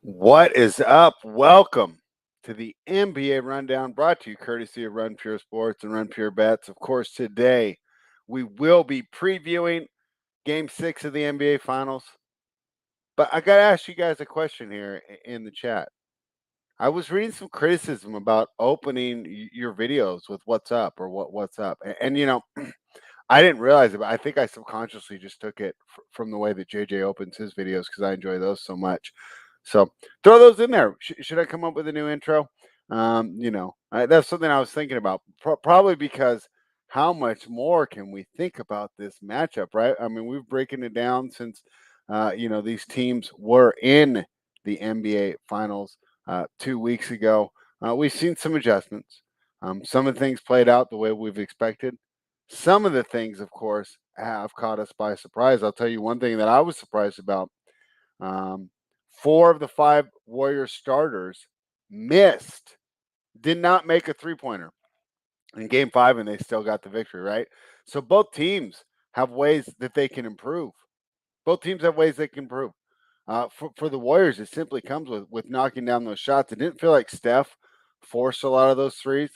What is up? Welcome to the NBA Rundown brought to you courtesy of Run Pure Sports and Run Pure Bets. Of course, today we will be previewing game 6 of the NBA Finals. But I got to ask you guys a question here in the chat. I was reading some criticism about opening your videos with what's up or what's up. And I didn't realize it, but I think I subconsciously just took it from the way that JJ opens his videos because I enjoy those so much. So throw those in there. Should I come up with a new intro? That's something I was thinking about. Probably because how much more can we think about this matchup, right? I mean, we've breaking it down since these teams were in the NBA Finals 2 weeks ago. We've seen some adjustments. Some of the things played out the way we've expected. Some of the things, of course, have caught us by surprise. I'll tell you one thing that I was surprised about. Um, 4 of the 5 Warriors starters missed, did not make a 3-pointer in game 5, and they still got the victory, right? So both teams have ways that they can improve. Both teams have ways they can improve. For the Warriors, it simply comes with knocking down those shots. It didn't feel like Steph forced a lot of those threes.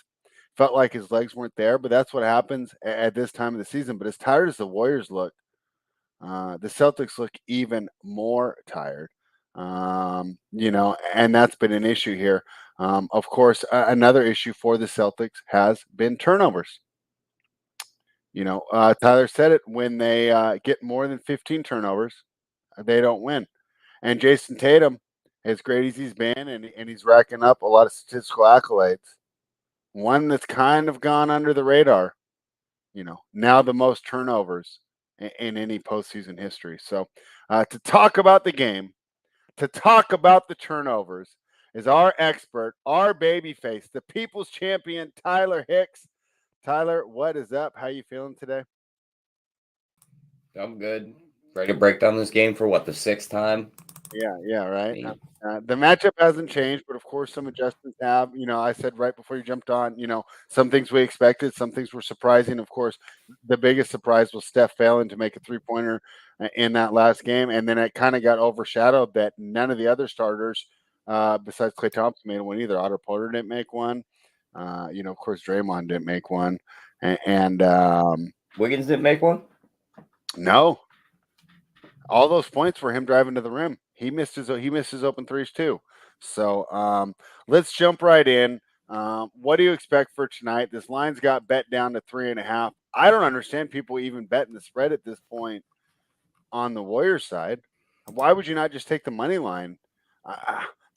Felt like his legs weren't there, but that's what happens at this time of the season. But as tired as the Warriors look, the Celtics look even more tired. And that's been an issue here. Of course, another issue for the Celtics has been turnovers. Tyler said it, when they get more than 15 turnovers, they don't win. And Jason Tatum, as great as he's been, and he's racking up a lot of statistical accolades, one that's kind of gone under the radar, now the most turnovers in any postseason history. So to talk about the game, to talk about the turnovers, is our expert, our babyface, the people's champion, Tyler Hicks. Tyler, what is up? How you feeling today? I'm good. Ready to break down this game for what, the sixth time? Yeah, right. Me. The matchup hasn't changed, but of course, some adjustments have. I said right before you jumped on, some things we expected, some things were surprising. Of course, the biggest surprise was Steph failing to make a 3-pointer in that last game. And then it kind of got overshadowed that none of the other starters, besides Klay Thompson, made one either. Otto Porter didn't make one. Of course, Draymond didn't make one. And Wiggins didn't make one? no, all those points were him driving to the rim. He missed his open threes too. So let's jump right in. What do you expect for tonight? This line's got bet down to 3.5. I don't understand people even betting the spread at this point on the Warriors side. Why would you not just take the money line?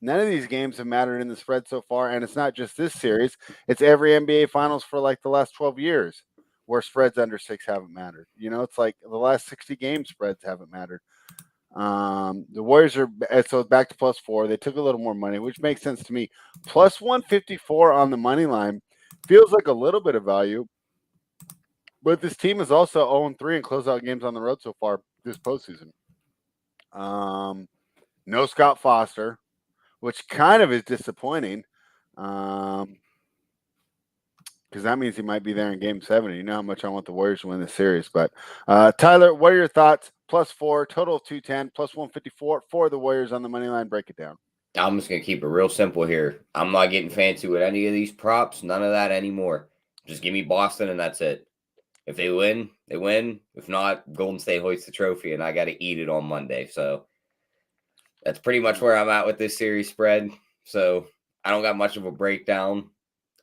None of these games have mattered in the spread so far, and it's not just this series. It's every NBA Finals for like the last 12 years where spreads under 6 haven't mattered. It's like the last 60 game spreads haven't mattered. The Warriors are so back to +4. They took a little more money, which makes sense to me. Plus 154 on the money line feels like a little bit of value, but this team is also 0-3 in closeout games on the road so far this postseason. No Scott Foster, which kind of is disappointing, because that means he might be there in Game 7. You know how much I want the Warriors to win this series. But Tyler, what are your thoughts? +4, total of 210, plus 154 for the Warriors on the money line. Break it down. I'm just going to keep it real simple here. I'm not getting fancy with any of these props. None of that anymore. Just give me Boston and that's it. If they win, they win. If not, Golden State hoists the trophy and I got to eat it on Monday. So that's pretty much where I'm at with this series spread. So I don't got much of a breakdown.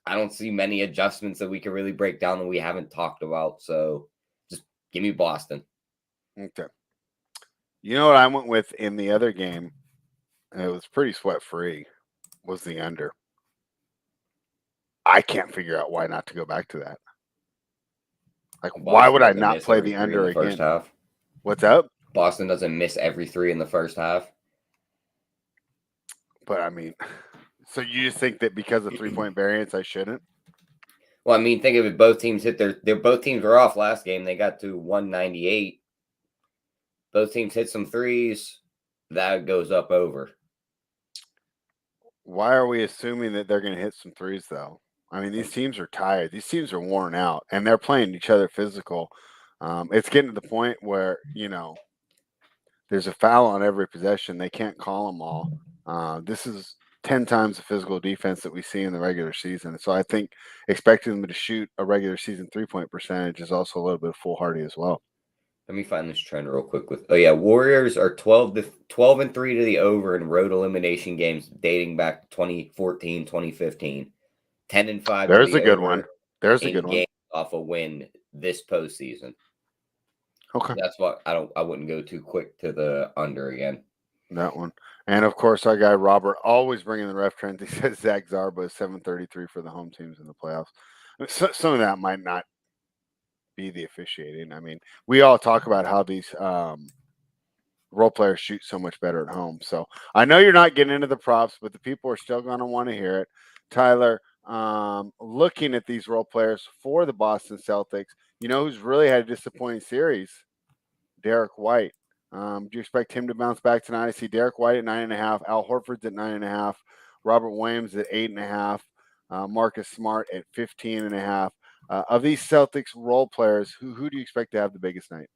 I don't see many adjustments that we can really break down that we haven't talked about. So just give me Boston. Okay. You know what I went with in the other game? And it was pretty sweat free. Was the under. I can't figure out why not to go back to that. Like, why would Boston I doesn't not miss play every the three in under the first again? half. What's up? Boston doesn't miss every three in the first half. But I mean, so you just think that because of 3-point variance, I shouldn't? Well, I mean, think of it. Both teams hit their both teams were off last game. They got to 198. Both teams hit some threes. That goes up over. Why are we assuming that they're going to hit some threes, though? I mean, these teams are tired. These teams are worn out, and they're playing each other physical. It's getting to the point where, there's a foul on every possession. They can't call them all. This is 10 times the physical defense that we see in the regular season. So I think expecting them to shoot a regular season 3-point percentage is also a little bit foolhardy as well. Let me find this trend real quick. Warriors are 12 and 3 to the over in road elimination games dating back to 2014, 2015. 10 and 5 to There's the a good over one. There's a in good one. games off a win this postseason. Okay. That's what I wouldn't go too quick to the under again. That one. And of course, our guy Robert always bringing the ref trends. He says Zach Zarba is 733 for the home teams in the playoffs. Some of that might not be the officiating. I mean, we all talk about how these role players shoot so much better at home. So I know you're not getting into the props, but the people are still going to want to hear it. Tyler, looking at these role players for the Boston Celtics, you know who's really had a disappointing series? Derek White. Do you expect him to bounce back tonight? I see Derek White at 9.5, Al Horford's at 9.5, Robert Williams at 8.5, Marcus Smart at 15.5. Of these Celtics role players, who do you expect to have the biggest night?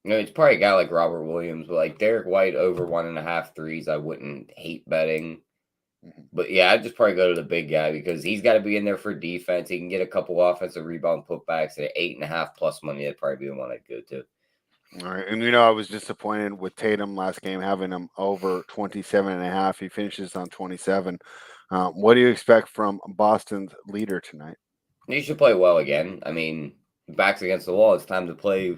It's probably a guy like Robert Williams, but like Derek White over 1.5 threes, I wouldn't hate betting. But yeah, I'd just probably go to the big guy because he's got to be in there for defense. He can get a couple offensive rebound putbacks at 8.5 plus money. That'd probably be the one I'd go to. All right. And I was disappointed with Tatum last game, having him over 27.5. He finishes on 27. What do you expect from Boston's leader tonight? He should play well again. I mean, back's against the wall. It's time to play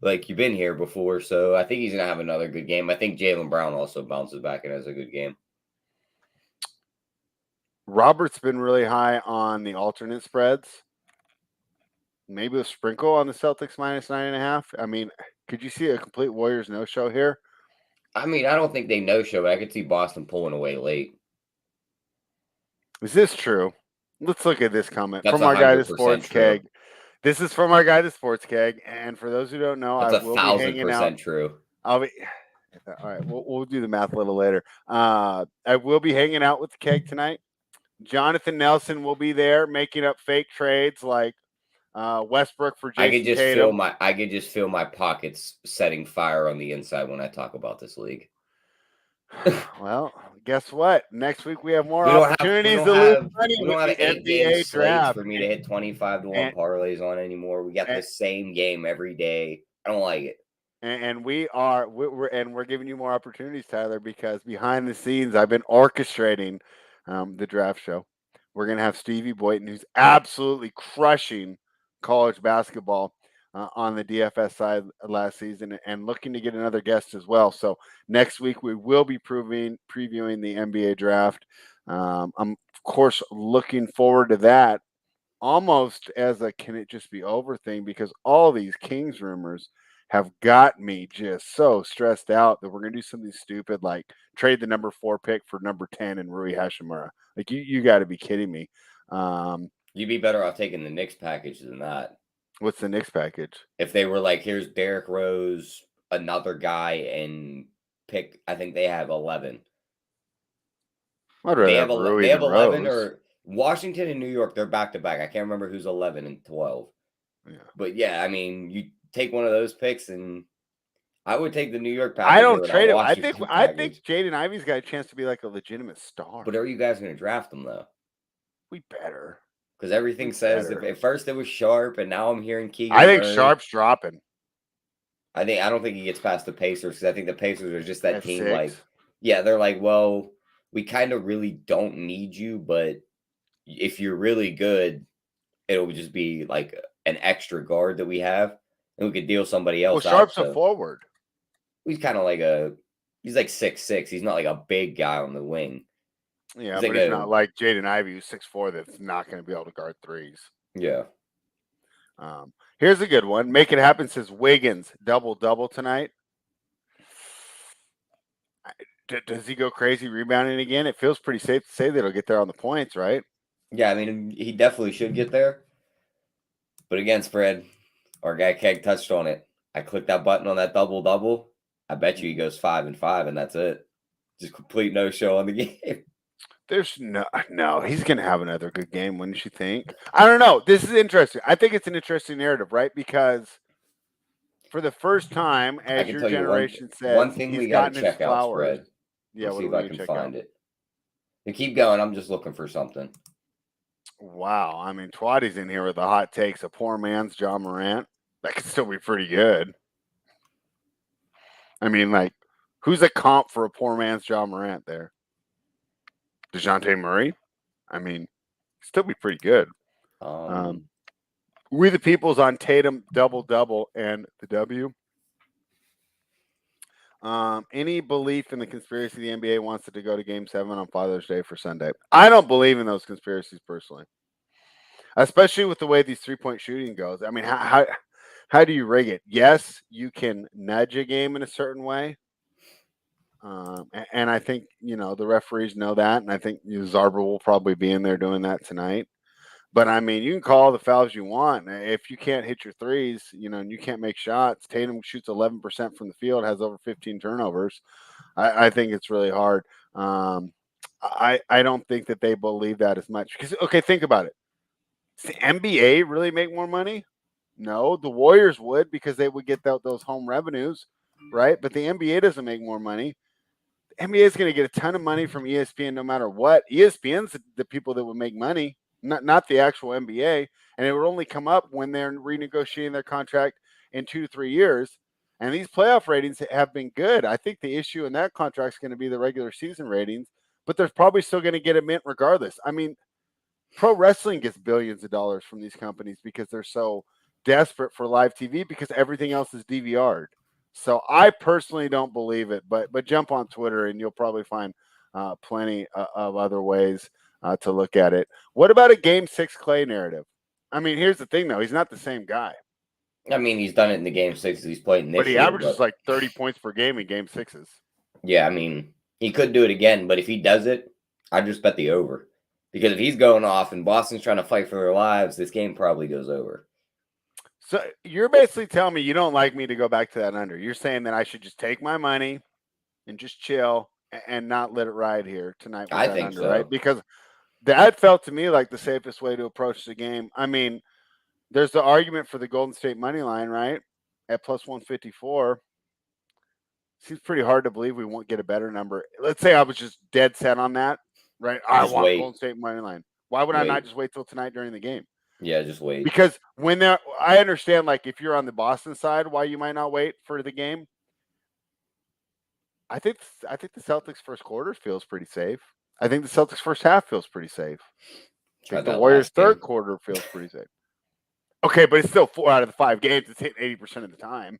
like you've been here before. So I think he's going to have another good game. I think Jaylen Brown also bounces back and has a good game. Robert's been really high on the alternate spreads. Maybe a sprinkle on the Celtics minus 9.5. I mean, could you see a complete Warriors no-show here? I mean, I don't think they no-show, but I could see Boston pulling away late. Is this true? Let's look at this comment That's from our guy, the 100% Sports true. Keg. This is from our guy, the Sports Keg. And for those who don't know, That's I will be hanging out. 1,000% true. I'll be all right. We'll do the math a little later. I will be hanging out with the Keg tonight. Jonathan Nelson will be there making up fake trades like Westbrook for Jason Tatum. I could just feel my pockets setting fire on the inside when I talk about this league. Well, guess what? Next week we have more opportunities to lose money. We don't have the 8-game NBA slates draft for me to hit 25-1 parlays on anymore. We got the same game every day. I don't like it. And we're giving you more opportunities, Tyler, because behind the scenes I've been orchestrating the draft show. We're gonna have Stevie Boyton, who's absolutely crushing college basketball on the DFS side last season, and looking to get another guest as well. So next week we will be previewing the NBA draft. I'm of course looking forward to that, almost as a can it just be over thing, because all these Kings rumors have got me just so stressed out that we're gonna do something stupid like trade the number 4 pick for number 10 and Rui Hashimura. Like you got to be kidding me. You'd be better off taking the Knicks package than that. What's the Knicks package? If they were like, here's Derrick Rose, another guy, and pick, I think they have 11. They have 11 or Washington and New York. They're back to back. I can't remember who's 11 and 12. Yeah. But yeah, I mean, you take one of those picks, and I would take the New York package. I don't trade him. I think Jaden Ivey's got a chance to be like a legitimate star. But are you guys going to draft him though? We better. Because everything says at first it was Sharp, and now I'm hearing Keegan. I think Sharp's dropping. I don't think he gets past the Pacers, because I think the Pacers are just that team. 6. Like, yeah, they're like, well, we kind of really don't need you, but if you're really good, it'll just be like an extra guard that we have, and we could deal somebody else. Well, Sharp's a forward. He's kind of like he's like 6'6". He's not like a big guy on the wing. Yeah, but it's not like Jaden Ivey, who's 6'4", that's not going to be able to guard threes. Yeah. Here's a good one. Make it happen, says Wiggins. Double tonight. Does he go crazy rebounding again? It feels pretty safe to say that he'll get there on the points, right? Yeah, I mean, he definitely should get there. But again, spread, our guy Keg touched on it. I clicked that button on that double. I bet you he goes 5 and 5, and that's it. Just complete no-show on the game. There's no, he's going to have another good game, wouldn't you think? I don't know. This is interesting. I think it's an interesting narrative, right? Because for the first time, as your generation says, one thing we got to check out, spread. Yeah, Let's what see if were I you can check find out? it. You keep going. I'm just looking for something. Wow, I mean, Twatty's in here with the hot takes. A poor man's John Morant. That could still be pretty good. I mean, like, who's a comp for a poor man's John Morant there? DeJounte Murray? I mean, still be pretty good. We the People's on Tatum double and the W. Any belief in the conspiracy the NBA wants it to go to Game 7 on Father's Day for Sunday? I don't believe in those conspiracies personally, especially with the way these 3-point shooting goes. I mean, how do you rig it? Yes, you can nudge a game in a certain way. And I think, the referees know that. And I think Zarber will probably be in there doing that tonight. But I mean, you can call the fouls you want. If you can't hit your threes, and you can't make shots. Tatum shoots 11% from the field, has over 15 turnovers. I think it's really hard. I don't think that they believe that as much. Because, okay, think about it. Does the NBA really make more money? No, the Warriors would, because they would get those home revenues, right? But the NBA doesn't make more money. The NBA is going to get a ton of money from ESPN no matter what. ESPN's the people that would make money, not the actual NBA. And it would only come up when they're renegotiating their contract in 2 to 3 years. And these playoff ratings have been good. I think the issue in that contract is going to be the regular season ratings, but they're probably still going to get a mint regardless. I mean, pro wrestling gets billions of dollars from these companies because they're so desperate for live TV because everything else is DVR'd. So I personally don't believe it, but jump on Twitter and you'll probably find plenty of other ways to look at it. What about a Game 6 Clay narrative? I mean, here's the thing, though. He's not the same guy. I mean, he's done it in the Game 6 he's played in this But he year. averages like 30 points per game in Game 6s. Yeah, I mean, he could do it again, but if he does it, I just bet the over. Because if he's going off and Boston's trying to fight for their lives, this game probably goes over. So you're basically telling me you don't like me to go back to that under. You're saying that I should just take my money and just chill and not let it ride here tonight with I that think under, so. right? Because that felt to me like the safest way to approach the game. I mean, there's the argument for the Golden State money line, right? At plus 154. Seems pretty hard to believe we won't get a better number. Let's say I was just dead set on that, right? I Just want wait. Golden State money line. Why would I not just wait till tonight during the game? Yeah, just wait. Because I understand, like, if you're on the Boston side, why you might not wait for the game. I think the Celtics first quarter feels pretty safe. I think the Celtics first half feels pretty safe. I think the Warriors third quarter feels pretty safe. Okay, but it's still 4 out of the 5 games. It's hitting 80% of the time.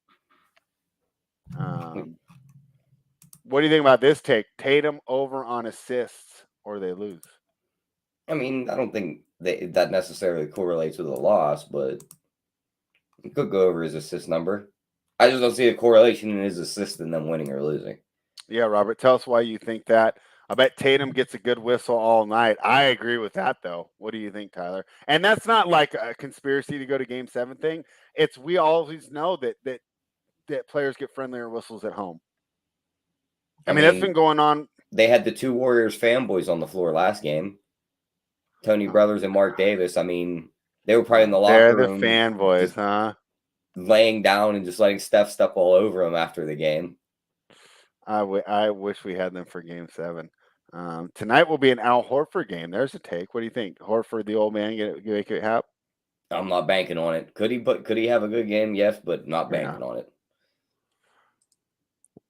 What do you think about this take? Tatum over on assists, or they lose? I mean, I don't think that necessarily correlates with a loss, but it could go over his assist number. I just don't see a correlation in his assist and them winning or losing. Yeah, Robert, tell us why you think that. I bet Tatum gets a good whistle all night. I agree with that, though. What do you think, Tyler? And that's not like a conspiracy to go to Game 7 thing. It's we always know that players get friendlier whistles at home. I mean, that's been going on. They had the 2 Warriors fanboys on the floor last game. Tony Brothers and Mark Davis. I mean, they were probably in the locker room. They're the fanboys, huh? Laying down and just letting Steph step all over them after the game. I wish we had them for Game 7. Tonight will be an Al Horford game. There's a take. What do you think? Horford, the old man, make it happen? I'm not banking on it. Could he have a good game? Yes, but not banking on it.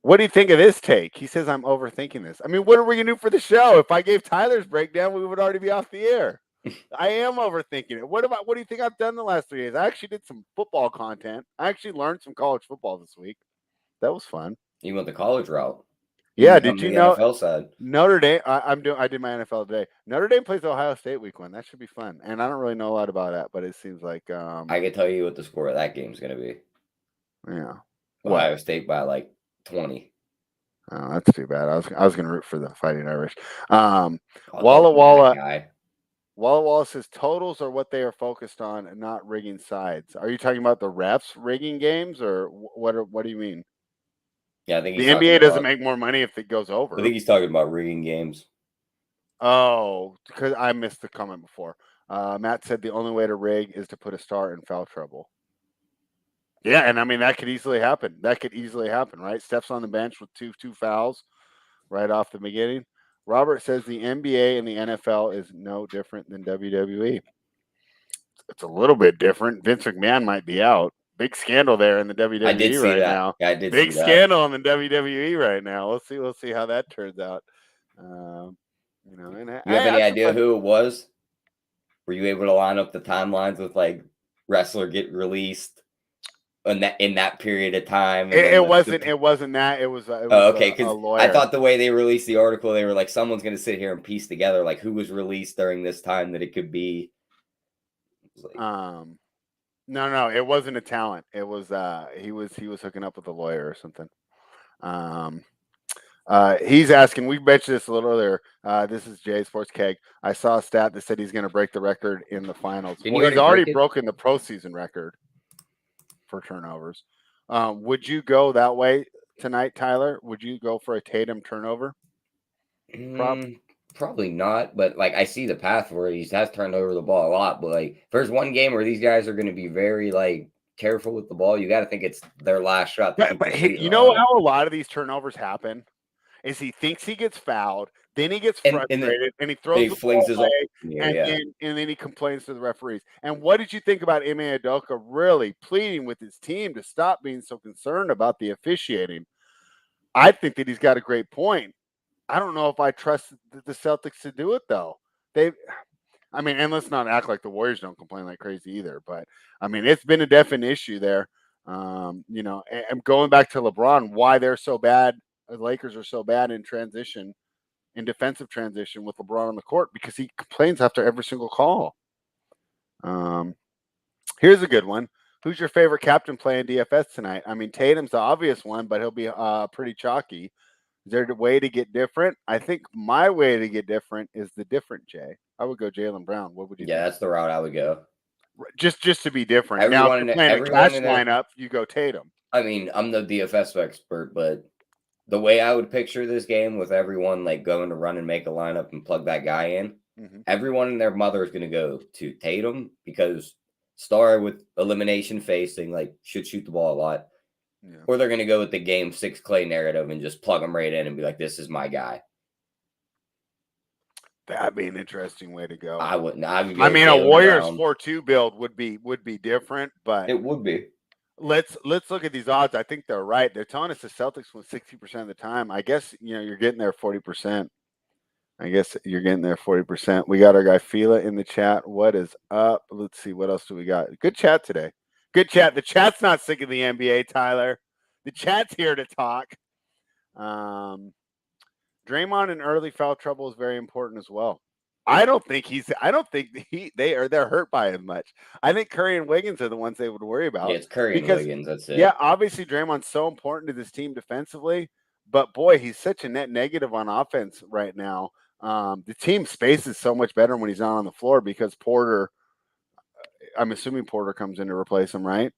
What do you think of this take? He says I'm overthinking this. I mean, what are we gonna do for the show? If I gave Tyler's breakdown, we would already be off the air. I am overthinking it. What do you think I've done the last 3 days? I actually did some football content. I actually learned some college football this week. That was fun. You went the college route. Yeah, did you know NFL side? Notre Dame? I did my NFL today. Notre Dame plays Ohio State week 1. That should be fun. And I don't really know a lot about that, but it seems like I can tell you what the score of that game is going to be. Yeah, Ohio State by like 20. Oh, that's too bad. I was going to root for the Fighting Irish. Walla Walla says totals are what they are focused on, and not rigging sides. Are you talking about the refs rigging games, or what? What do you mean? Yeah, I think the NBA doesn't make more money if it goes over. I think he's talking about rigging games. Oh, because I missed the comment before. Matt said the only way to rig is to put a star in foul trouble. Yeah, and I mean that could easily happen. Right? Steph's on the bench with two fouls, right off the beginning. Robert says the NBA and the NFL is no different than WWE. It's a little bit different. Vince McMahon might be out. Big scandal there in the I did WWE see right that. now. I did Big see that. scandal in the WWE right now. We'll see how that turns out. And You have any that's idea who it was? Were you able to line up the timelines with like wrestler get released in that period of time? And then it wasn't that. It was okay, a because lawyer. I thought the way they released the article, they were like, someone's going to sit here and piece together like who was released during this time that it could be. No, it wasn't a talent. It was he was hooking up with a lawyer or something. He's asking, we mentioned this a little earlier. This is Jay Sports Keg. I saw a stat that said he's going to break the record in the finals. He's already broken the postseason record for turnovers. Would you go that way tonight, Tyler? Would you go for a Tatum turnover prop? Probably not, but like I see the path where he has turned over the ball a lot. But like, if there's one game where these guys are going to be very like careful with the ball, you got to think it's their last shot. But you know how a lot of these turnovers happen is he thinks he gets fouled, then he gets frustrated, and he throws the ball away, and then he complains to the referees. And what did you think about Ime Udoka really pleading with his team to stop being so concerned about the officiating? I think that he's got a great point. I don't know if I trust the Celtics to do it, though. And let's not act like the Warriors don't complain like crazy either. But, it's been a definite issue there. And going back to LeBron, why they're so bad, the Lakers are so bad in transition, in defensive transition with LeBron on the court, because he complains after every single call. Here's a good one. Who's your favorite captain playing DFS tonight? Tatum's the obvious one, but he'll be pretty chalky. Is there a way to get different? I think my way to get different is the different Jay. I would go Jaylen Brown. What would you think? That's the route I would go. Just to be different. Now, if you're playing a cash lineup, you go Tatum. I'm the DFS expert, but the way I would picture this game with everyone like going to run and make a lineup and plug that guy in, everyone and their mother is going to go to Tatum because star with elimination facing like should shoot the ball a lot. Yeah. Or they're going to go with the game 6 Clay narrative and just plug him right in and be like, this is my guy. That'd be an interesting way to go. I wouldn't. A Warriors 4-2 build would be different, but it would be. Let's look at these odds. I think they're right. They're telling us the Celtics win 60% of the time. I guess you're getting there 40%. We got our guy Fila in the chat. What is up? Let's see. What else do we got? Good chat today. Good chat. The chat's not sick of the NBA, Tyler. The chat's here to talk. Draymond in early foul trouble is very important as well. I don't think they're hurt by as much. I think Curry and Wiggins are the ones they would worry about. Yeah, it's Curry and Wiggins. That's it. Yeah, obviously Draymond's so important to this team defensively, but boy, he's such a net negative on offense right now. The team space is so much better when he's not on the floor because Porter. I'm assuming Porter comes in to replace him, right?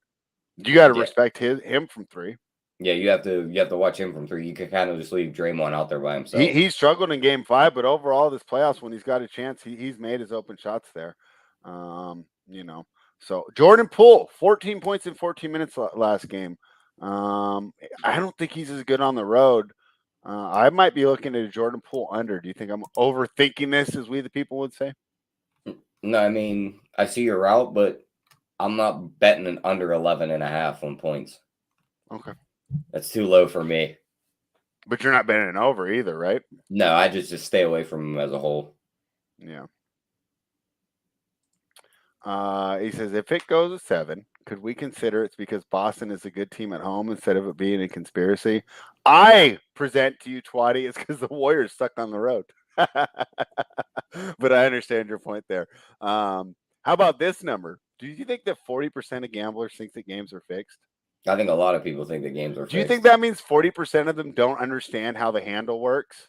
You got to respect him from 3. Yeah, you have to watch him from 3. You can kind of just leave Draymond out there by himself. He struggled in Game 5, but overall, this playoffs when he's got a chance, he's made his open shots there. So Jordan Poole, 14 points in 14 minutes last game. I don't think he's as good on the road. I might be looking at a Jordan Poole under. Do you think I'm overthinking this, as we the people would say? No, I see your route, but I'm not betting an under 11.5 on points. Okay. That's too low for me. But you're not betting an over either, right? No, I just stay away from him as a whole. Yeah. He says, if it goes to 7, could we consider it's because Boston is a good team at home instead of it being a conspiracy? I present to you, Twatty, it's because the Warriors stuck on the road. But I understand your point there. How about this number? Do you think that 40% of gamblers think that games are fixed? I think a lot of people think the games are fixed. Do you think that means 40% of them don't understand how the handle works?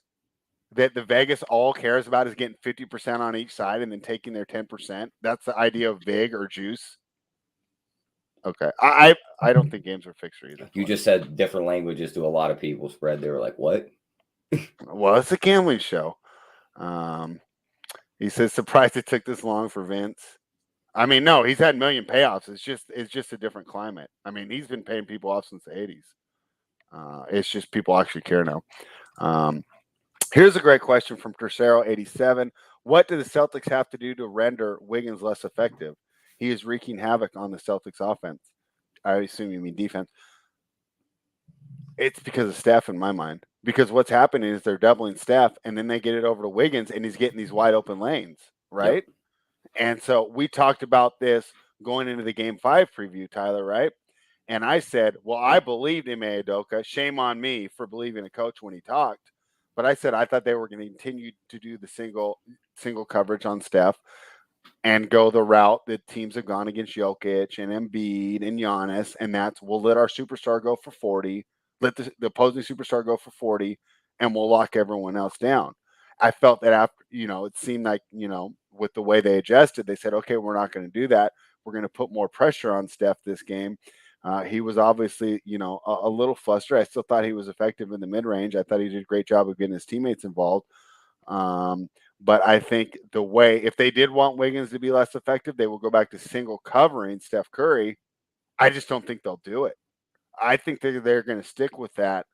That the Vegas all cares about is getting 50% on each side and then taking their 10%? That's the idea of vig or juice. Okay. I don't think games are fixed either. You just said different languages to a lot of people spread. They were like, what? Well, it's a gambling show. He says, surprised it took this long for Vince. No, he's had million payoffs. It's just a different climate. He's been paying people off since the 80s. It's just people actually care now. Here's a great question from Tercero87. What do the Celtics have to do to render Wiggins less effective? He is wreaking havoc on the Celtics offense. I assume you mean defense. It's because of Steph in my mind. Because what's happening is they're doubling Steph, and then they get it over to Wiggins, and he's getting these wide open lanes, right? Yep. And so we talked about this going into the Game 5 preview, Tyler, right? And I said, well, I believed in Udoka. Shame on me for believing a coach when he talked. But I said I thought they were going to continue to do the single coverage on Steph and go the route that teams have gone against Jokic and Embiid and Giannis, and that's we'll let our superstar go for 40, let the opposing superstar go for 40, and we'll lock everyone else down. I felt that after, it seemed like, with the way they adjusted, they said, okay, we're not going to do that. We're going to put more pressure on Steph this game. He was obviously, a little flustered. I still thought he was effective in the mid range. I thought he did a great job of getting his teammates involved. But I think the way, if they did want Wiggins to be less effective, they will go back to single covering Steph Curry. I just don't think they'll do it. I think they're going to stick with that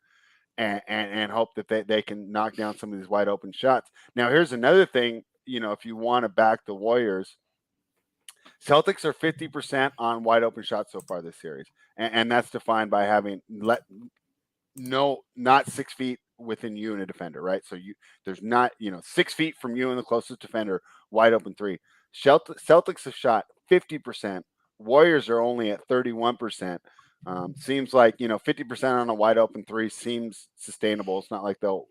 and hope that they can knock down some of these wide open shots. Now, here's another thing, if you want to back the Warriors, Celtics are 50% on wide open shots so far this series. And that's defined by having not 6 feet within you and a defender, right? So there's not 6 feet from you and the closest defender, wide open three. Celtics have shot 50%. Warriors are only at 31%. Seems like 50% on a wide open three seems sustainable. It's not like they'll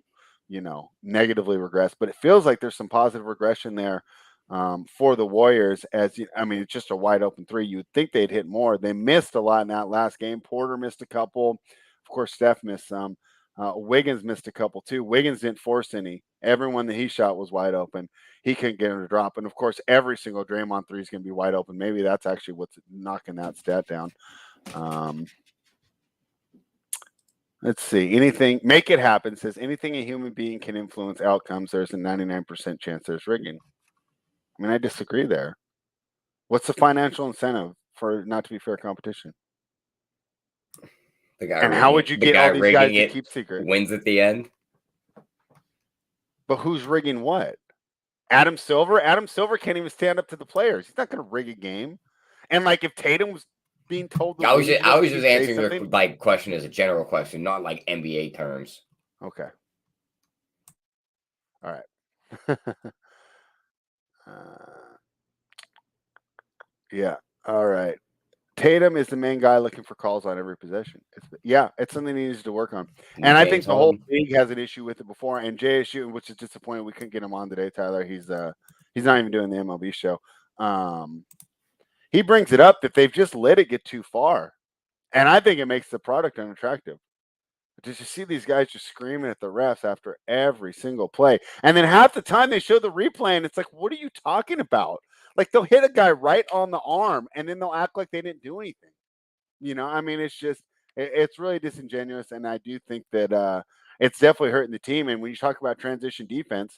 negatively regress, but it feels like there's some positive regression there for the Warriors. It's just a wide open three. You would think they'd hit more. They missed a lot in that last game. Porter missed a couple. Of course, Steph missed some. Wiggins missed a couple too. Wiggins didn't force any. Everyone that he shot was wide open. He couldn't get him to drop. And of course, every single Draymond three is going to be wide open. Maybe that's actually what's knocking that stat down. Let's see. Anything, make it happen. Says anything a human being can influence outcomes, there's a 99% chance there's rigging. I mean, I disagree there. What's the financial incentive for not to be fair competition? And how would you get all these guys to keep secret? Wins at the end. But who's rigging what? Adam Silver? Adam Silver can't even stand up to the players. He's not going to rig a game. And like if Tatum was being told to I was just answering your question as a general question, not like NBA terms. Okay. All right. Yeah. All right. Tatum is the main guy looking for calls on every possession. It's something he needs to work on. And I think the whole league has an issue with it before. And JSU, which is disappointing, we couldn't get him on today, Tyler. He's not even doing the MLB show. He brings it up that they've just let it get too far. And I think it makes the product unattractive. Did you see these guys just screaming at the refs after every single play? And then half the time they show the replay and it's like, what are you talking about? Like they'll hit a guy right on the arm and then they'll act like they didn't do anything. It's really disingenuous. And I do think that it's definitely hurting the team. And when you talk about transition defense,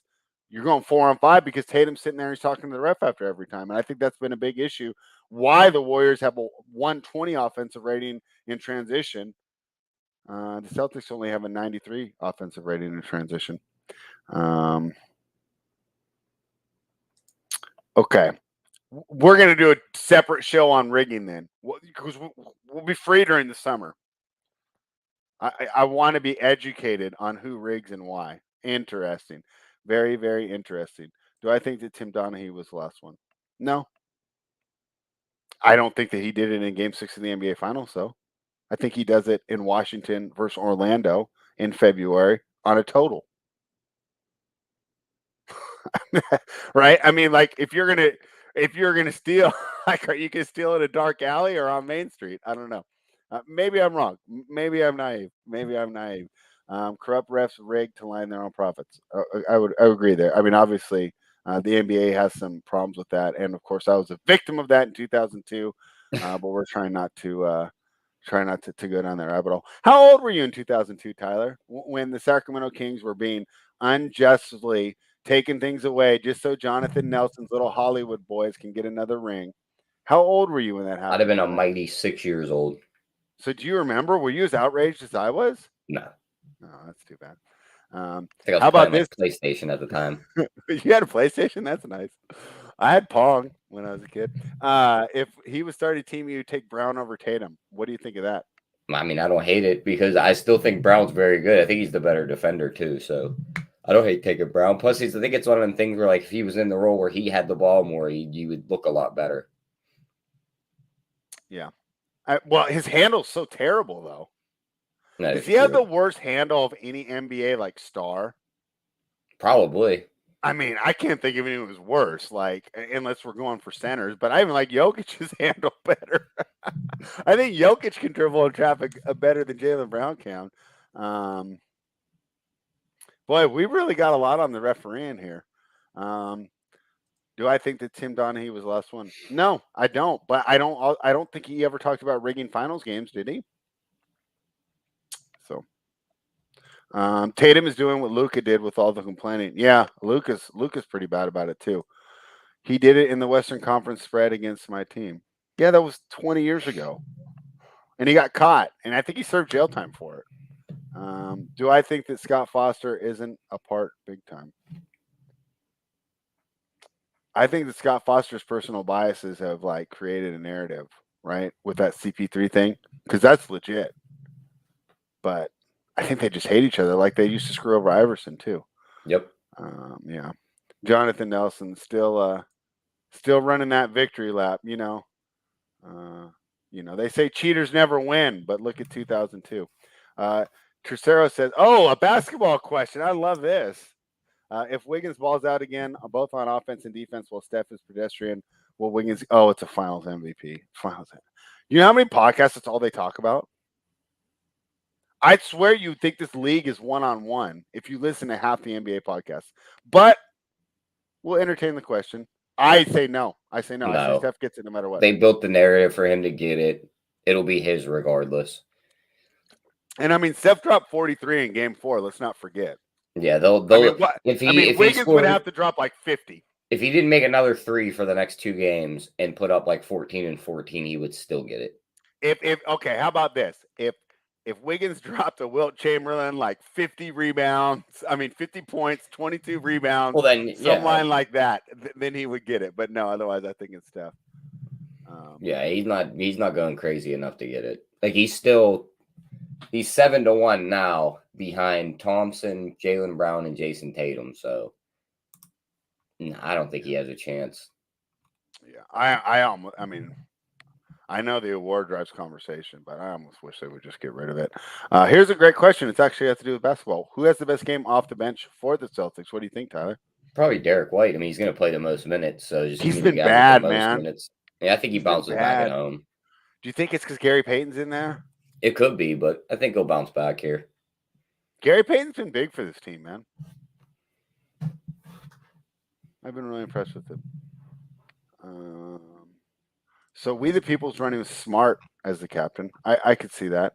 you're going 4-on-5 because Tatum's sitting there and he's talking to the ref after every time. And I think that's been a big issue. Why the Warriors have a 120 offensive rating in transition. The Celtics only have a 93 offensive rating in transition. Okay. We're going to do a separate show on rigging then, because we'll be free during the summer. I want to be educated on who rigs and why. Interesting. Very, very interesting. Do I think that Tim Donaghy was the last one? No. I don't think that he did it in Game 6 of the NBA Finals, though. I think he does it in Washington versus Orlando in February on a total. Right? I mean, like if you're gonna steal, like you can steal in a dark alley or on Main Street. I don't know. Maybe I'm wrong. Maybe I'm naive. Corrupt refs rigged to line their own profits. I would agree there. I mean, obviously, the NBA has some problems with that, and of course, I was a victim of that in 2002. But we're trying not to go down that rabbit hole. How old were you in 2002, Tyler, when the Sacramento Kings were being unjustly taking things away just so Jonathan Nelson's little Hollywood boys can get another ring? How old were you when that happened? I'd have been a mighty 6 years old. So do you remember? Were you as outraged as I was? No. Oh, that's too bad. I think I was How about playing this? like PlayStation at the time. You had a PlayStation? That's nice. I had Pong when I was a kid. If he was starting a team, you would take Brown over Tatum. What do you think of that? I mean, I don't hate it because I still think Brown's very good. I think he's the better defender too. So I don't hate taking Brown. Plus, I think it's one of them things where, like, if he was in the role where he had the ball more, you would look a lot better. Yeah. Well, his handle's so terrible though. That Does is he have true. the worst handle of any NBA like star? Probably. I mean, I can't think of anyone who's worse. Like, unless we're going for centers, but I even like Jokic's handle better. I think Jokic can dribble in traffic better than Jaylen Brown can. Boy, we really got a lot on the refereeing here. Do I think that Tim Donaghy was the last one? No, I don't. But I don't think he ever talked about rigging finals games, did he? So Tatum is doing what Luka did with all the complaining. Yeah, Luka's pretty bad about it too. He did it in the Western Conference spread against my team. Yeah, that was 20 years ago, and he got caught, and I think he served jail time for it. Do I think that Scott Foster isn't a part big time? I think that Scott Foster's personal biases have like created a narrative, right, with that CP3 thing, because that's legit. But I think they just hate each other, like they used to screw over Iverson too. Yep. Yeah, Jonathan Nelson still running that victory lap. They say cheaters never win, but look at 2002. Tercero says, "Oh, a basketball question. I love this. If Wiggins balls out again, both on offense and defense, while Steph is pedestrian, will Wiggins? Oh, it's a Finals MVP. Finals. You know how many podcasts that's all they talk about? I swear you think this league is one-on-one if you listen to half the NBA podcasts. But we'll entertain the question. I say no. I say No. Steph gets it no matter what. They built the narrative for him to get it. It'll be his regardless. And I mean, Steph dropped 43 in Game 4. Let's not forget. Yeah, they'll. If Wiggins would have to drop like 50. If he didn't make another 3 for the next 2 games and put up like 14 and 14, he would still get it. Okay, how about this? If Wiggins dropped a Wilt Chamberlain like 50 rebounds, 50 points, 22 rebounds, well, then some line like that, then he would get it. But no, otherwise I think it's Steph. Yeah, he's not going crazy enough to get it. Like he's 7-1 now behind Thompson, Jaylen Brown, and Jason Tatum. So I don't think he has a chance. Yeah, I know the award drives conversation, but I almost wish they would just get rid of it. Here's a great question. It's actually has to do with basketball. Who has the best game off the bench for the Celtics? What do you think, Tyler? Probably Derek White. I mean, he's going to play the most minutes, so he's been bad, man. Minutes. Yeah, I think he bounces back at home. Do you think it's because Gary Payton's in there? It could be, but I think he'll bounce back here. Gary Payton's been big for this team, man. I've been really impressed with him. So We the People's running with Smart as the captain. I could see that.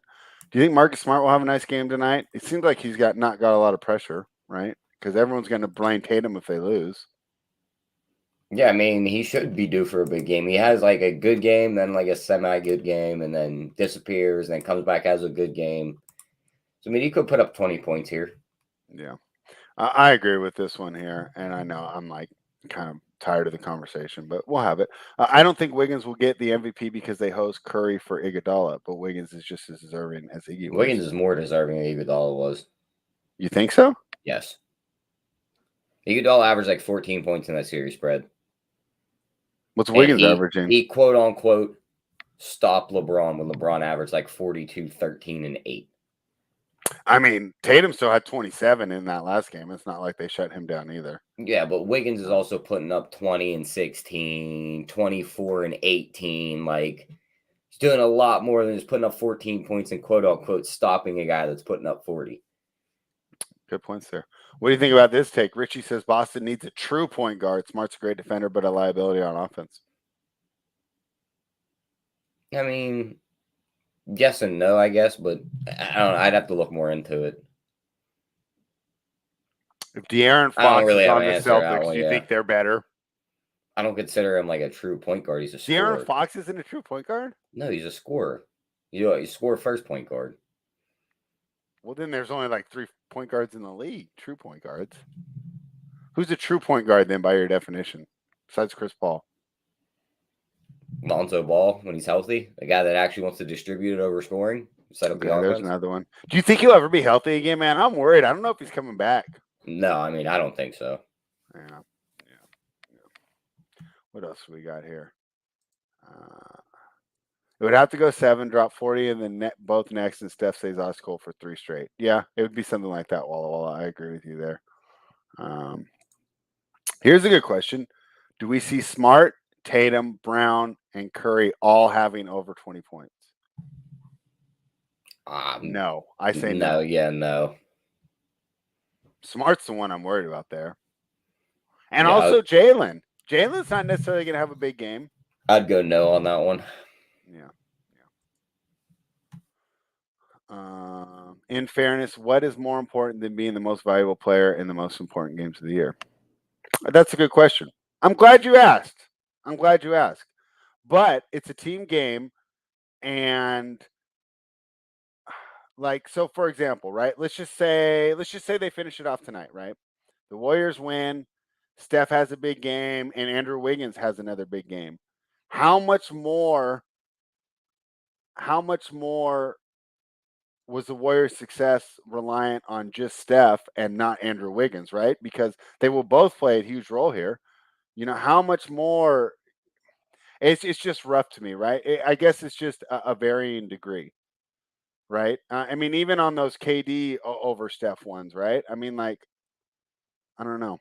Do you think Marcus Smart will have a nice game tonight? It seems like he's not got a lot of pressure, right? Because everyone's going to blame Tatum if they lose. Yeah, I mean, he should be due for a big game. He has like a good game, then like a semi-good game, and then disappears, and then comes back, has a good game. So, I mean, he could put up 20 points here. Yeah. I agree with this one here, and I know I'm like kind of tired of the conversation, but we'll have it. I don't think Wiggins will get the MVP because they host Curry for Iguodala, but Wiggins is just as deserving as Iggy was. Wiggins is more deserving than Iguodala was. You think so? Yes. Iguodala averaged like 14 points in that series spread. What's Wiggins averaging? He quote unquote stopped LeBron when LeBron averaged like 42, 13, and 8. I mean, Tatum still had 27 in that last game. It's not like they shut him down either. Yeah, but Wiggins is also putting up 20 and 16, 24 and 18. Like, he's doing a lot more than just putting up 14 points and quote unquote stopping a guy that's putting up 40. Good points there. What do you think about this take? Richie says Boston needs a true point guard. Smart's a great defender, but a liability on offense. I mean, yes and no, I guess, but I don't know. I'd have to look more into it. If De'Aaron Fox is on the Celtics, do you think they're better? I don't consider him like a true point guard. He's a scorer. De'Aaron Fox isn't a true point guard? No, he's a scorer. He's a score first point guard. Well, then there's only like 3 point guards in the league, true point guards. Who's a true point guard then by your definition, besides Chris Paul? Lonzo Ball, when he's healthy, the guy that actually wants to distribute it over scoring, set up the Okay, there's offense. another one. Do you think he'll ever be healthy again, man? I'm worried. I don't know if he's coming back. No, I mean, I don't think so. Yeah. What else we got here? It would have to go 7, drop 40, and then both next, and Steph stays off school for 3 straight. Yeah, it would be something like that. Walla Walla. I agree with you there. Here's a good question: do we see Smart, Tatum, Brown, and Curry all having over 20 points? No, I say no. Yeah, no. Smart's the one I'm worried about there, and also Jalen. Jalen's not necessarily going to have a big game. I'd go no on that one. Yeah. In fairness, what is more important than being the most valuable player in the most important games of the year? That's a good question. I'm glad you asked. But it's a team game, and like, so for example, right? Let's just say they finish it off tonight, right? The Warriors win, Steph has a big game, and Andrew Wiggins has another big game. How much more was the Warriors' success reliant on just Steph and not Andrew Wiggins, right? Because they will both play a huge role here. How much more? It's just rough to me, right? I guess it's just a varying degree, right? I mean, even on those KD over Steph ones, right? I mean, like, I don't know.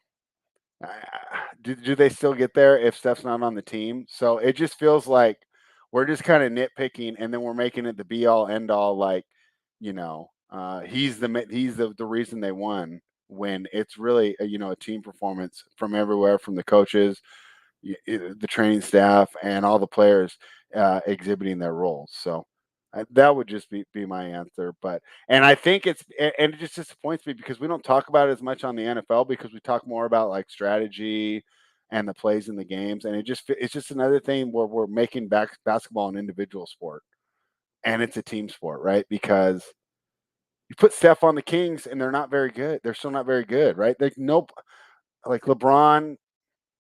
Do they still get there if Steph's not on the team? So it just feels like we're just kind of nitpicking, and then we're making it the be all end all. Like, he's the reason they won, when it's really a team performance from everywhere, from the coaches, the training staff, and all the players exhibiting their roles. So that would just be my answer. And I think and it just disappoints me because we don't talk about it as much on the NFL, because we talk more about like strategy and the plays in the games, and it's just another thing where we're making basketball an individual sport, and it's a team sport, right? Because you put Steph on the Kings and they're not very good. They're still not very good, right? Like LeBron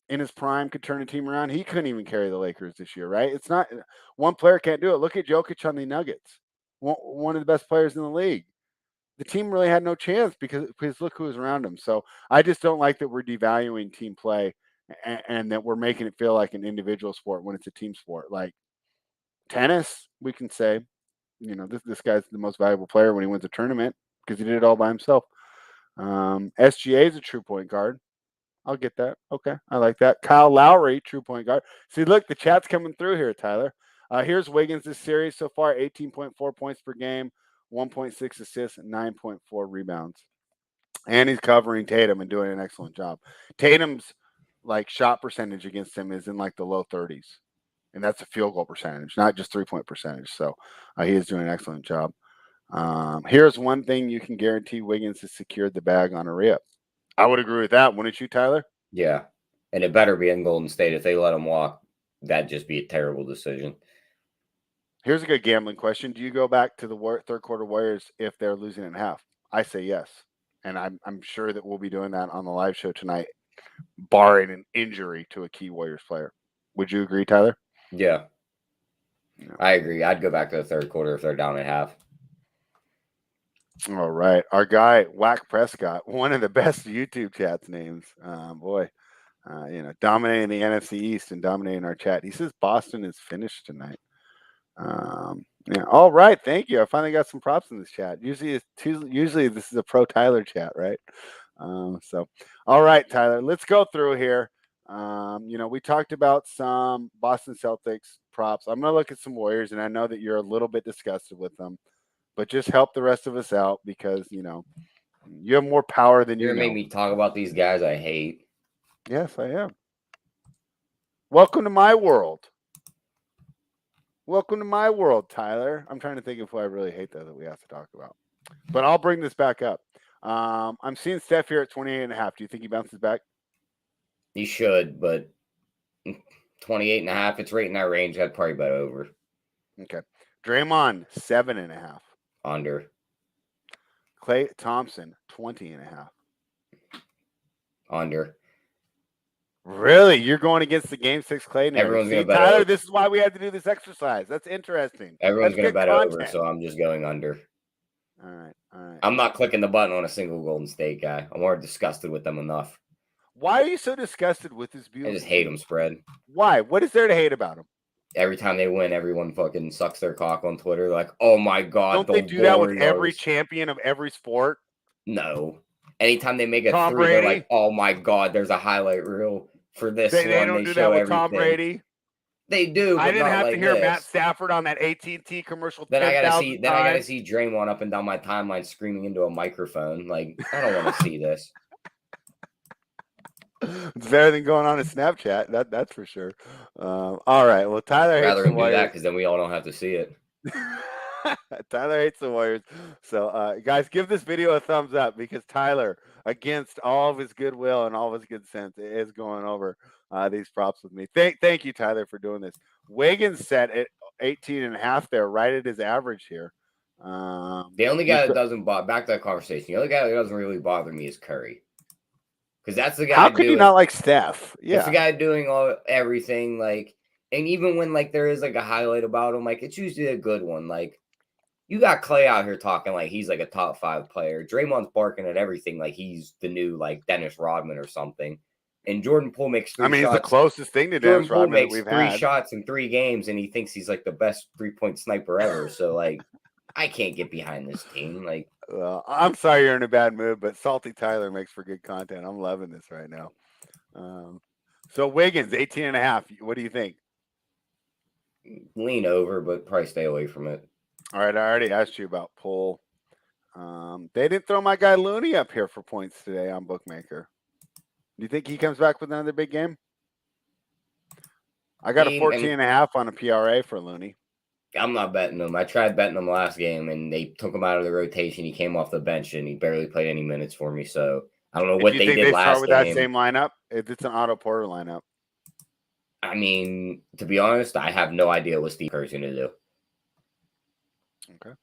in his prime could turn a team around. He couldn't even carry the Lakers this year, right? It's not one player can't do it. Look at Jokic on the Nuggets, one of the best players in the league. The team really had no chance because look who was around him. So I just don't like that we're devaluing team play, and that we're making it feel like an individual sport when it's a team sport. Like tennis, we can say, this guy's the most valuable player when he wins a tournament because he did it all by himself. SGA is a true point guard. I'll get that. Okay, I like that. Kyle Lowry, true point guard. See, look, the chat's coming through here, Tyler. Here's Wiggins this series so far: 18.4 points per game, 1.6 assists, and 9.4 rebounds. And he's covering Tatum and doing an excellent job. Tatum's like shot percentage against him is in like the low 30s, and that's a field goal percentage, not just 3-point percentage. So he is doing an excellent job. Here's one thing you can guarantee: Wiggins has secured the bag on a re-up. I would agree with that, wouldn't you, Tyler? Yeah, and it better be in Golden State. If they let him walk, that'd just be a terrible decision. Here's a good gambling question: do you go back to the third quarter Warriors if they're losing in half? I say yes, and I'm sure that we'll be doing that on the live show tonight, barring an injury to a key Warriors player. Would you agree, Tyler? Yeah. I agree. I'd go back to the third quarter if they're down at half. All right. Our guy, Whack Prescott, one of the best YouTube chats names. Boy, dominating the NFC East and dominating our chat. He says Boston is finished tonight. Yeah. All right. Thank you. I finally got some props in this chat. Usually this is a pro Tyler chat, right? So, all right, Tyler, let's go through here. We talked about some Boston Celtics props. I'm going to look at some Warriors, and I know that you're a little bit disgusted with them, but just help the rest of us out because, you have more power than you know. You're going to make me talk about these guys I hate. Yes, I am. Welcome to my world. Welcome to my world, Tyler. I'm trying to think of who I really hate, though, that we have to talk about. But I'll bring this back up. I'm seeing Steph here at 28.5. Do you think he bounces back? He should, but 28.5, it's right in that range. I'd probably bet over. Okay. Draymond, 7.5. Under. Klay Thompson, 20.5. Under. Really? You're going against the Game 6 Klay narrative. Everyone's going See, to bet Tyler, over. this is why we had to do this exercise. That's interesting. Everyone's That's going to good bet over, content. so I'm just going under. All right. I'm not clicking the button on a single Golden State guy. I'm already disgusted with them enough. Why are you so disgusted with this beautiful? I just hate them spread. Why? What is there to hate about them? Every time they win, everyone fucking sucks their cock on Twitter. They're like, oh my God. Don't they do that with every champion of every sport? No. Anytime they make a Tom 3, Brady? they're like, oh my God, there's a highlight reel for this They one. don't They do show that with everything. Tom Brady. They do. But I didn't not have like to hear this. Matt Stafford on that AT&T commercial. Then I gotta see Draymond up and down my timeline screaming into a microphone. Like, I don't want to see this. It's better than going on a Snapchat. That's for sure. All right. Well, Tyler hates the Warriors. Do that because then we all don't have to see it. Tyler hates the Warriors. So, guys, give this video a thumbs up because Tyler, against all of his goodwill and all of his good sense, is going over these props with me. Thank you, Tyler, for doing this. Wiggins set at 18.5 there, right at his average here. The only guy that doesn't bother, back to that conversation, the only guy that doesn't really bother me is Curry. Because that's the guy. How could you not like Steph? Yeah, it's the guy doing everything. Like, and even when like there is like a highlight about him, like it's usually a good one. Like, you got Klay out here talking like he's like a top 5 player. Draymond's barking at everything like he's the new like Dennis Rodman or something. And Jordan Poole makes 3 shots. He's the closest thing to Dennis Rodman that we've had. Jordan Poole makes 3 shots in 3 games, and he thinks he's like the best 3-point sniper ever. So like, I can't get behind this team. Like, I'm sorry you're in a bad mood, but Salty Tyler makes for good content. I'm loving this right now. So Wiggins, 18.5. What do you think? Lean over, but probably stay away from it. All right, I already asked you about Poole. They didn't throw my guy Looney up here for points today on Bookmaker. Do you think he comes back with another big game? I got a 14.5 on a PRA for Looney. I'm not betting him. I tried betting him last game, and they took him out of the rotation. He came off the bench, and he barely played any minutes for me. So I don't know what they did last game. Start with that same lineup? It's an Otto Porter lineup. I mean, to be honest, I have no idea what Steve Kerr's going to do. Okay.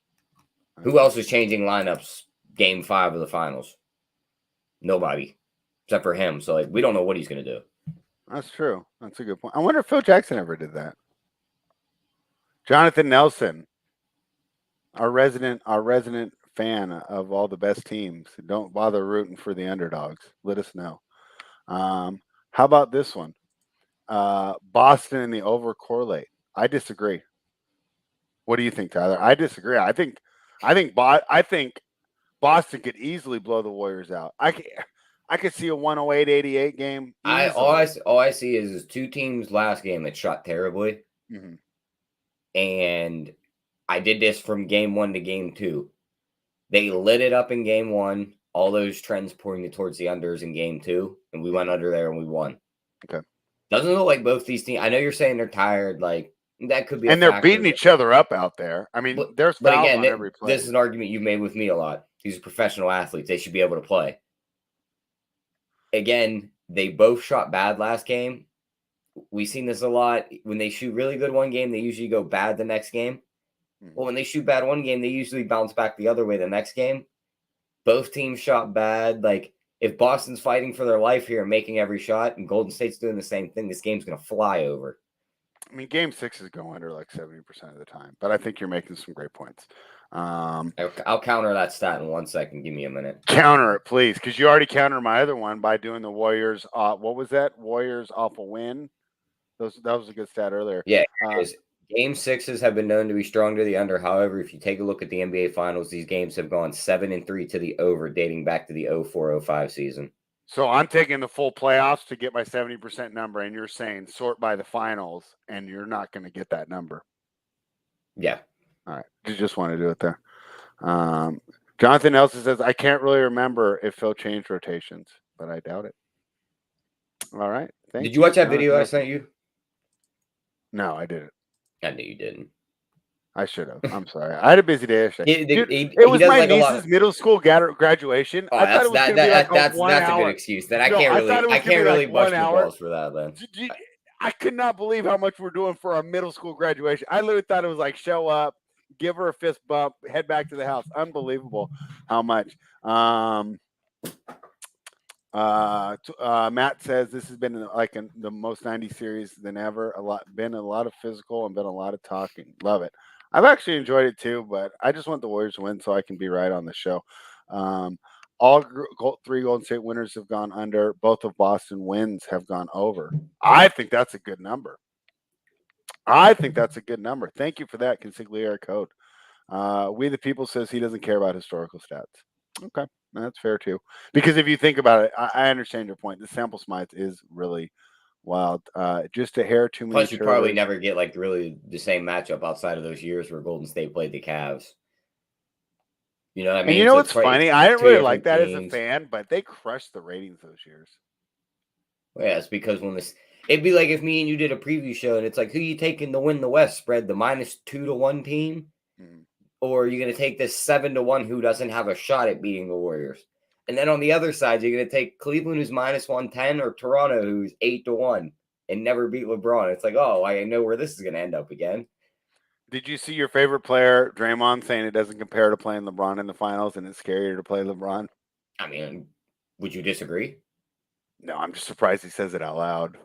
Who else is changing lineups game 5 of the finals? Nobody, except for him. So like, we don't know what he's going to do. That's true. That's a good point. I wonder if Phil Jackson ever did that. Jonathan Nelson, our resident fan of all the best teams. Don't bother rooting for the underdogs. Let us know. How about this one? Boston and the over correlate. I disagree. What do you think, Tyler? I disagree. I think Boston could easily blow the Warriors out. I could see a 108-88 game. All I see is 2 teams last game that shot terribly. Mm-hmm. And I did this from game 1 to game 2. They lit it up in game 1. All those trends pointing towards the unders in game 2. And we went under there and we won. Okay. Doesn't look like both these teams. I know you're saying they're tired. Like, that could be and they're beating each other up out there. I mean, there's fouls on every play. This is an argument you've made with me a lot. These are professional athletes. They should be able to play. Again, they both shot bad last game. We've seen this a lot. When they shoot really good one game, they usually go bad the next game. Well, when they shoot bad one game, they usually bounce back the other way the next game. Both teams shot bad. Like, if Boston's fighting for their life here and making every shot, and Golden State's doing the same thing, this game's going to fly over. I mean, game 6 is going under like 70% of the time, but I think you're making some great points. I'll counter that stat in 1 second. Give me a minute. Counter it, please, because you already countered my other one by doing the Warriors. What was that? Warriors off a win. That was a good stat earlier. Yeah, game 6s have been known to be strong to the under. However, if you take a look at the NBA Finals, these games have gone 7-3 to the over, dating back to the 04-05 season. So I'm taking the full playoffs to get my 70% number, and you're saying sort by the finals, and you're not going to get that number. Yeah. All right. You just want to do it there. Jonathan Nelson says, I can't really remember if Phil changed rotations, but I doubt it. All right. Did you watch that video I sent you? No, I didn't. I knew you didn't. I should have. I'm sorry. I had a busy day yesterday. It was my niece's middle school graduation. Oh, that's a good excuse. Then I can't really bust your balls for that. Then I could not believe how much we're doing for our middle school graduation. I literally thought it was like show up, give her a fist bump, head back to the house. Unbelievable how much. Matt says this has been like the most 90 series than ever. A lot of physical and been a lot of talking. Love it. I've actually enjoyed it too, but I just want the Warriors to win so I can be right on the show. All three Golden State winners have gone under. Both of Boston wins have gone over. I think that's a good number. Thank you for that, Consigliere Code. We the People says he doesn't care about historical stats. Okay, that's fair too. Because if you think about it, I understand your point. The sample size is really wild. Just a hair too many. Plus, you probably never get like really the same matchup outside of those years where Golden State played the Cavs. You know what I mean? And you know what's funny? I didn't really like that as a fan, but they crushed the ratings those years. Well, yeah, it's because it'd be like if me and you did a preview show and it's like, who you taking to win the West? Spread the -2-1 team? Or are you going to take this 7-1 who doesn't have a shot at beating the Warriors? And then on the other side, you're going to take Cleveland, who's -110, or Toronto, who's 8-1 and never beat LeBron. It's like, oh, I know where this is going to end up again. Did you see your favorite player, Draymond, saying it doesn't compare to playing LeBron in the finals and it's scarier to play LeBron? I mean, would you disagree? No, I'm just surprised he says it out loud.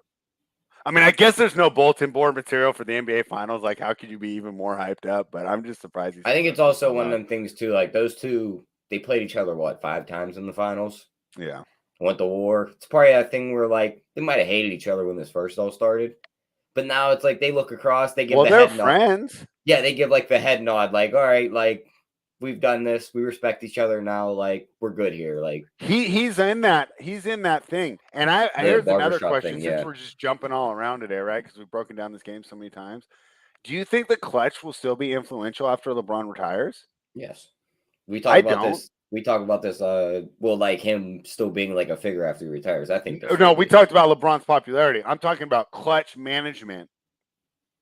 I mean, I guess there's no bulletin board material for the NBA Finals. Like, how could you be even more hyped up? But I'm just surprised. I think it's also one of them things, too. Like, those two, they played each other, 5 times in the finals? Yeah. Went to war. It's probably that thing where, like, they might have hated each other when this first all started. But now it's like they look across, they give the head nod. Friends. Yeah, they give, like, the head nod. Like, all right, like, we've done this. We respect each other now. Like, we're good here. Like he's in that thing. And here's another question since we're just jumping all around today, right? Because we've broken down this game so many times. Do you think the clutch will still be influential after LeBron retires? Yes. We talk about this. We talk about this. Like him still being like a figure after he retires. I think. No, we talked about LeBron's popularity. I'm talking about clutch management.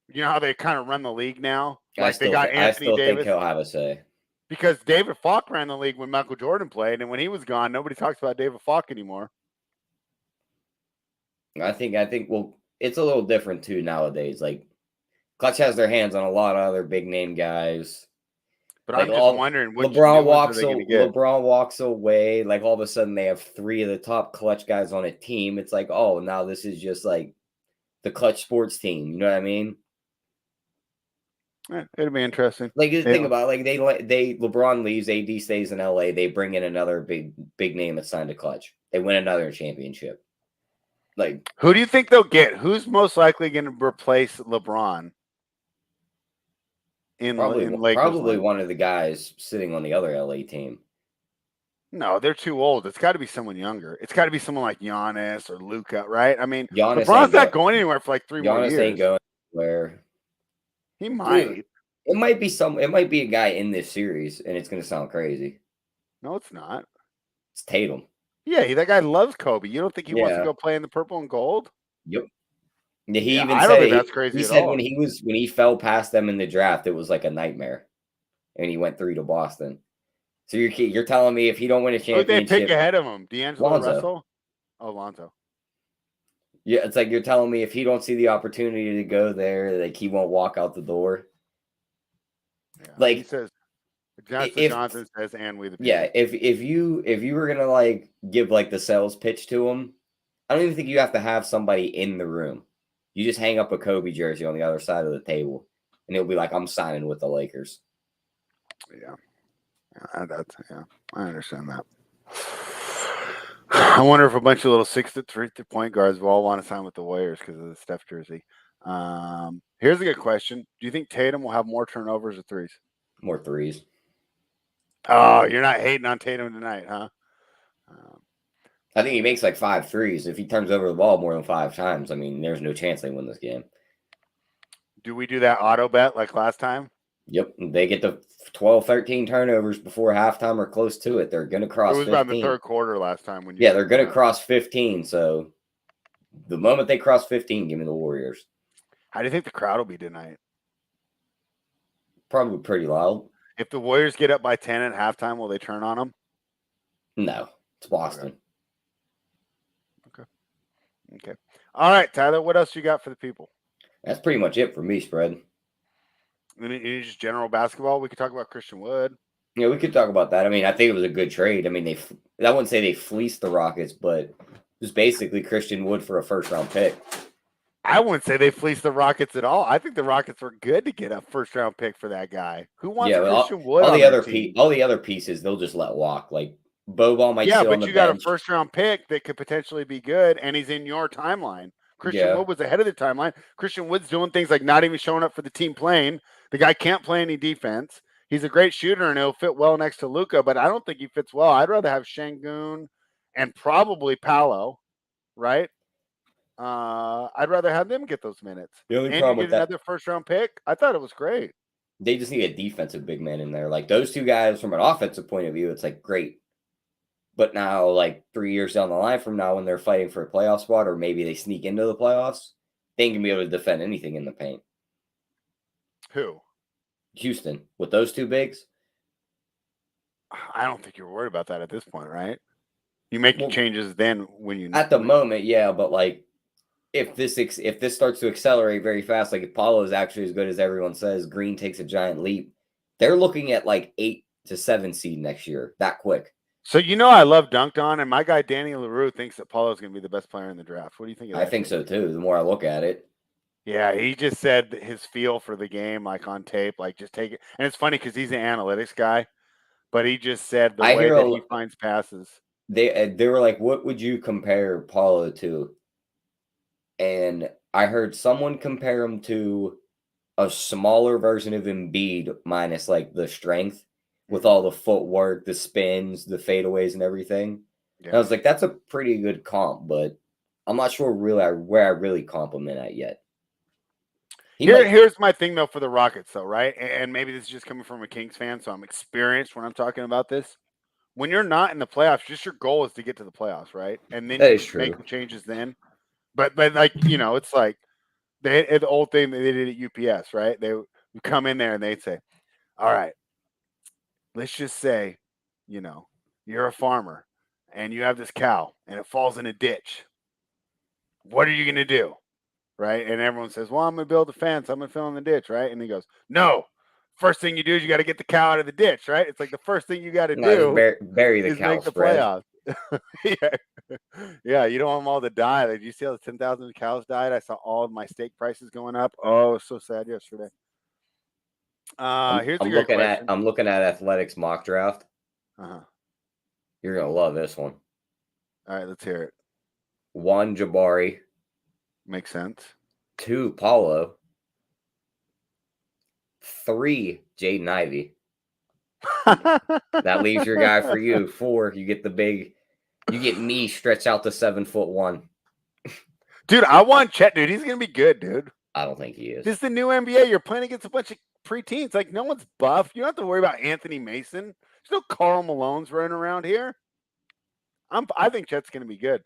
You know how they kind of run the league now. Like they got Anthony Davis. Think he'll have a say. Because David Falk ran the league when Michael Jordan played, and when he was gone, nobody talks about David Falk anymore. I think. Well, it's a little different too nowadays. Like Clutch has their hands on a lot of other big name guys. But like I'm just wondering, LeBron walks away. Like all of a sudden, they have 3 of the top Clutch guys on a team. It's like, oh, now this is just like the Clutch sports team. You know what I mean? It'll be interesting. Like think about it, like they LeBron leaves, AD stays in LA. They bring in another big name that's signed to Clutch. They win another championship. Like who do you think they'll get? Who's most likely going to replace LeBron? Probably one of the guys sitting on the other LA team. No, they're too old. It's got to be someone younger. It's got to be someone like Giannis or Luka, right? I mean, LeBron's not going anywhere for like 3 more years. Giannis ain't going anywhere. He might. Dude, it might be a guy in this series, and it's going to sound crazy. No, it's not. It's Tatum. Yeah, that guy loves Kobe. You don't think he wants to go play in the purple and gold? Yep. Yeah, I don't think that's crazy. He said when he fell past them in the draft, it was like a nightmare, and he went 3 to Boston. So you're telling me if he don't win a championship, who'd they pick ahead of him? D'Angelo Russell? Oh, Lonzo. Yeah, it's like you're telling me if he don't see the opportunity to go there, like he won't walk out the door. Yeah, like he says, Johnson says, and we the people. Yeah, if you were gonna like give like the sales pitch to him, I don't even think you have to have somebody in the room. You just hang up a Kobe jersey on the other side of the table, and it'll be like, I'm signing with the Lakers. Yeah, I understand that. I wonder if a bunch of little 6'3" point guards will all want to sign with the Warriors because of the Steph jersey. Here's a good question: do you think Tatum will have more turnovers or threes? More threes. Oh, you're not hating on Tatum tonight, huh? I think he makes like 5 threes. If he turns over the ball more than 5 times, I mean, there's no chance they win this game. Do we do that auto bet like last time? Yep. They get the 12, 13 turnovers before halftime or close to it. They're going to cross 15. It was about the third quarter last time. They're going to cross 15. So the moment they cross 15, give me the Warriors. How do you think the crowd will be tonight? Probably pretty loud. If the Warriors get up by 10 at halftime, will they turn on them? No. It's Boston. Okay. All right, Tyler, what else you got for the people? That's pretty much it for me, Spread. In just general basketball, we could talk about Christian Wood. Yeah, we could talk about that. I mean, I think it was a good trade. I mean, I wouldn't say they fleeced the Rockets, but it was basically Christian Wood for a first-round pick. I wouldn't say they fleeced the Rockets at all. I think the Rockets were good to get a first-round pick for that guy. Who wants Christian Wood all on the their other team? all the other pieces they'll just let walk. Like Boban might sit on but the you got a bench. first-round pick that could potentially be good, and he's in your timeline. Christian Wood was ahead of the timeline. Christian Wood's doing things like not even showing up for the team playing. The guy can't play any defense. He's a great shooter, and he'll fit well next to Luka, but I don't think he fits well. I'd rather have Şengün and probably Paolo, right? I'd rather have them get those minutes. The only and problem you with get that, another first-round pick. I thought it was great. they just need a defensive big man in there. Like those two guys, from an offensive point of view, it's like great. But now, like 3 years down the line from now, when they're fighting for a playoff spot, or maybe they sneak into the playoffs, they ain't gonna be able to defend anything in the paint. Who? Houston with those two bigs. I don't think you're worried about that at this point, right? You make changes then when you at the moment, yeah. But like, if this starts to accelerate very fast, like if Paulo is actually as good as everyone says, Green takes a giant leap. They're looking at like 8 to 7 seed next year, that quick. So I love Dunked On, and my guy Danny LaRue thinks that Paulo is going to be the best player in the draft. What do you think of that? I think so too. The more I look at it. Yeah, he just said his feel for the game, like on tape, like just take it. And it's funny because he's an analytics guy, but he just said the way that he finds passes. They were like, "What would you compare Paulo to?" And I heard someone compare him to a smaller version of Embiid, minus like the strength, with all the footwork, the spins, the fadeaways, and everything. Yeah. And I was like, "That's a pretty good comp," but I'm not sure really where I really comp him in at yet. Here's my thing though for the Rockets though, right? And maybe this is just coming from a Kings fan, so I'm experienced when I'm talking about this. When you're not in the playoffs, just your goal is to get to the playoffs, right? And then you make the changes then. But like it's like the old thing that they did at UPS, right? They would come in there and they'd say, "All right, let's just say, you're a farmer and you have this cow and it falls in a ditch. What are you going to do?" Right? And everyone says, "Well, I'm going to build a fence. I'm going to fill in the ditch," right? And he goes, "No. First thing you do is you got to get the cow out of the ditch," right? It's like the first thing you got to do bury the is cow make the spread. playoffs. Yeah, you don't want them all to die. Did you see how the 10,000 cows died? I saw all of my steak prices going up. Oh, it was so sad yesterday. Here's a great question. I'm looking at Athletics mock draft. You're gonna love this one. All right, let's hear it. 1, Jabari. Makes sense. 2, Paulo. 3, Jaden Ivey. That leaves your guy for you. 4, you get me stretched out to 7'1". Dude, I want Chet, dude. He's gonna be good, dude. I don't think he is. This is the new NBA. You're playing against a bunch of preteens. Like, no one's buff. You don't have to worry about Anthony Mason. There's no Karl Malone's running around here. I think Chet's gonna be good.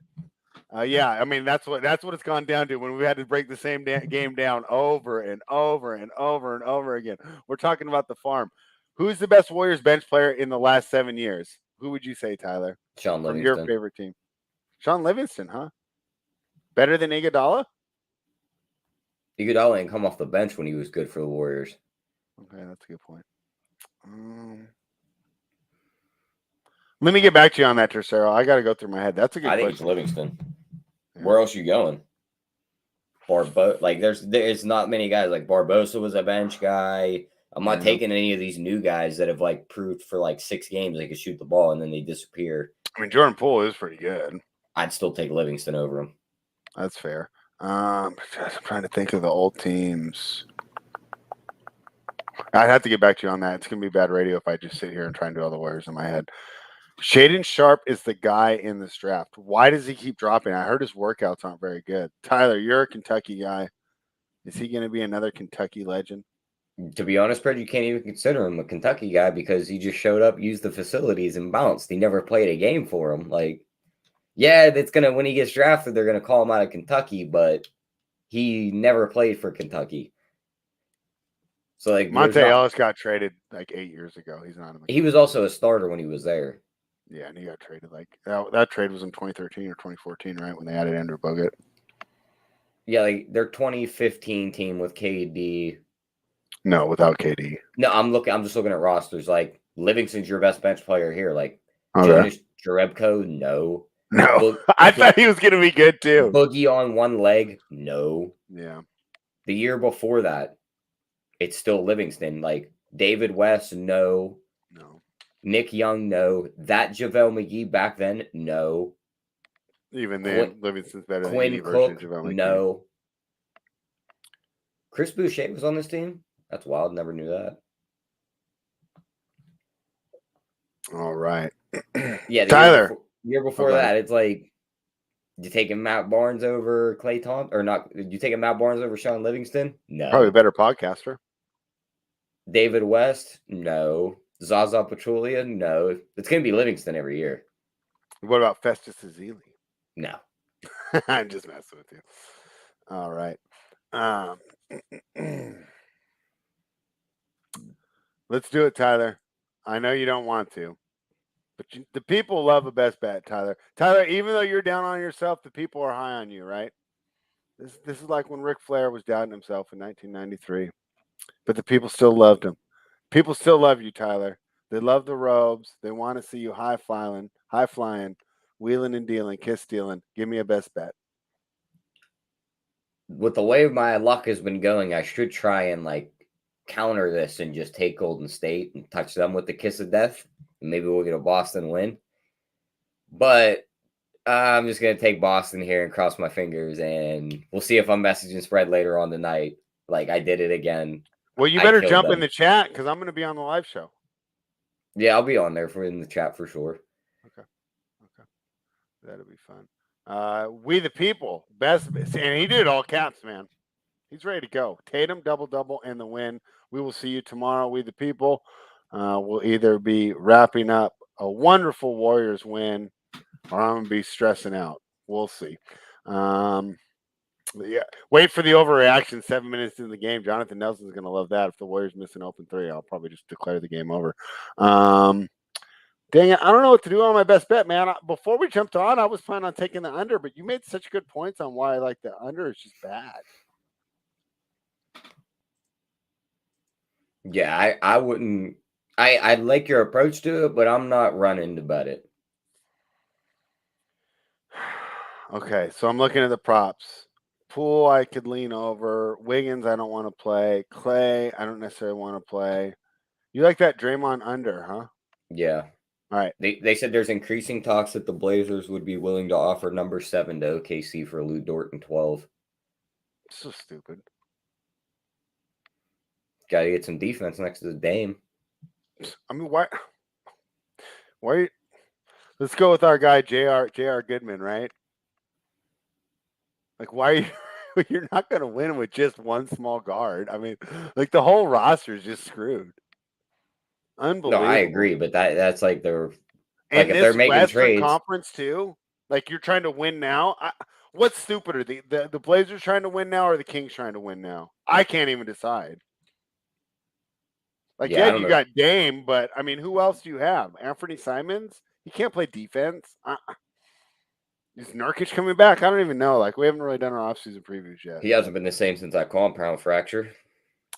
Yeah, I mean that's what it's gone down to when we had to break the same game down over and over and over and over again. We're talking about the farm. Who's the best Warriors bench player in the last 7 years? Who would you say, Tyler? Sean Livingston. From your favorite team. Sean Livingston, huh? Better than Iguodala? Iguodala ain't come off the bench when he was good for the Warriors. Okay, that's a good point. Let me get back to you on that, Tercero. I got to go through my head. That's a good question. I think it's Livingston. Yeah. Where else are you going? Like, there's not many guys. Like, Barbosa was a bench guy. I'm not taking any of these new guys that have, like, proved for, like, 6 games they could shoot the ball and then they disappear. I mean, Jordan Poole is pretty good. I'd still take Livingston over him. That's fair. I'm trying to think of the old teams. I'd have to get back to you on that. It's going to be bad radio if I just sit here and try and do all the Warriors in my head. Shaedon Sharpe is the guy in this draft. Why does he keep dropping? I heard his workouts aren't very good. Tyler, you're a Kentucky guy. Is he going to be another Kentucky legend? To be honest, Fred, you can't even consider him a Kentucky guy because he just showed up, used the facilities, and bounced. He never played a game for him. Like, yeah, when he gets drafted, they're gonna call him out of Kentucky, but he never played for Kentucky. So like Monte Ellis got traded like 8 years ago. He's not. He was also a starter when he was there. Yeah, and he got traded like that trade was in 2013 or 2014, right? When they added Andrew Bogut. Yeah, like their 2015 team with KD. No, without KD. No, I'm just looking at rosters. Like Livingston's your best bench player here. Like Okay. Jonas Jerebko, no. No, I thought he was going to be good too. Boogie on one leg, no. Yeah. The year before that, it's still Livingston. Like David West, no. No. Nick Young, no. That JaVale McGee back then, no. Even then, Livingston's better than Quinn any version Cook, of JaVale McGee. no. Chris Boucher was on this team? That's wild. Never knew that. All right. Yeah, Tyler. Year before that, it's like you taking Matt Barnes over Klay Thompson, or not? You taking Matt Barnes over Sean Livingston? No. Probably a better podcaster. David West? No. Zaza Pachulia? No. It's going to be Livingston every year. What about Festus Ezeli? No. I'm just messing with you. All right. Let's do it, Tyler. I know you don't want to, but the people love a best bet, Tyler. Tyler, even though you're down on yourself, the people are high on you, right? This is like when Ric Flair was doubting himself in 1993, but the people still loved him. People still love you, Tyler. They love the robes. They want to see you high flying, wheeling and dealing, kiss stealing. Give me a best bet. With the way my luck has been going, I should try and like counter this and just take Golden State and touch them with the kiss of death. And maybe we'll get a Boston win. But I'm just going to take Boston here and cross my fingers, and we'll see if I'm messaging spread later on tonight. Like I did it again. Well, you better jump in the chat because I'm going to be on the live show. Yeah, I'll be on there in the chat for sure. Okay. That'll be fun. We the people, best, and he did all caps, man. He's ready to go. Tatum, double, and the win. We will see you tomorrow. We the people will either be wrapping up a wonderful Warriors win, or I'm going to be stressing out. We'll see. Yeah, wait for the overreaction 7 minutes into the game. Jonathan Nelson's going to love that. If the Warriors miss an open three, I'll probably just declare the game over. Dang it, I don't know what to do on my best bet, man. Before we jumped on, I was planning on taking the under, but you made such good points on why I like the under. It's just bad. Yeah, I wouldn't. I like your approach to it, but I'm not running to bet it. Okay, so I'm looking at the props. Poole, I could lean over. Wiggins, I don't want to play. Clay, I don't necessarily want to play. You like that Draymond under, huh? Yeah. All right. They said there's increasing talks that the Blazers would be willing to offer number 7 to OKC for Lou Dort and 12. So stupid. Got to get some defense next to the Dame. I mean, why? Let's go with our guy J.R. Goodman, right? Like, why are you? You're not going to win with just one small guard. I mean, like the whole roster is just screwed. Unbelievable. No, I agree, but that's like they're like if they're making Western trades. Conference too. Like you're trying to win now. What's stupider, the Blazers trying to win now or the Kings trying to win now? I can't even decide. Like, yeah, you got Dame, but I mean, who else do you have? Anthony Simons? He can't play defense. Is Nurkic coming back? I don't even know. Like, we haven't really done our offseason previews yet. He hasn't been the same since that compound fracture.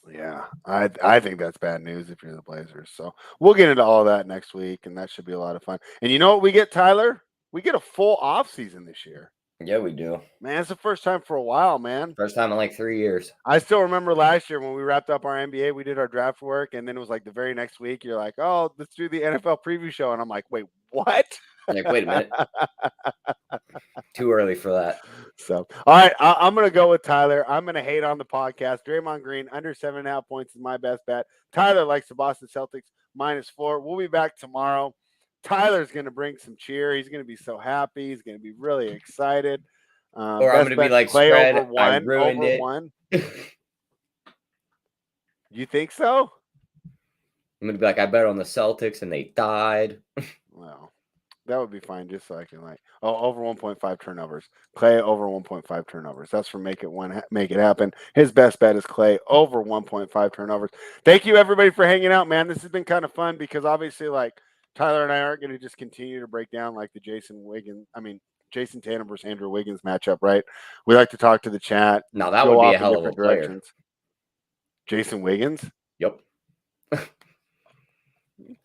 Yeah, I think that's bad news if you're the Blazers. So we'll get into all of that next week, and that should be a lot of fun. And you know what we get, Tyler? We get a full offseason this year. Yeah, we do. Man, it's the first time for a while, man. First time in like 3 years. I still remember last year when we wrapped up our NBA, we did our draft work, and then it was like the very next week, you're like, oh, let's do the NFL preview show. And I'm like, wait, what? Like, wait a minute. Too early for that. So, all right, I'm going to go with Tyler. I'm going to hate on the podcast. Draymond Green, under 7.5 points is my best bet. Tyler likes the Boston Celtics, -4. We'll be back tomorrow. Tyler's going to bring some cheer. He's going to be so happy. He's going to be really excited. Or I'm going to be like, Clay spread, over one. I ruined it. One. You think so? I'm going to be like, I bet on the Celtics and they died. Well, that would be fine just so I can over 1.5 turnovers. Clay over 1.5 turnovers. That's for make it happen. His best bet is Clay over 1.5 turnovers. Thank you everybody for hanging out, man. This has been kind of fun because obviously Tyler and I aren't going to just continue to break down the Jason Tatum versus Andrew Wiggins matchup, right? We like to talk to the chat. Now that would be a hell of a player. Jason Wiggins? Yep.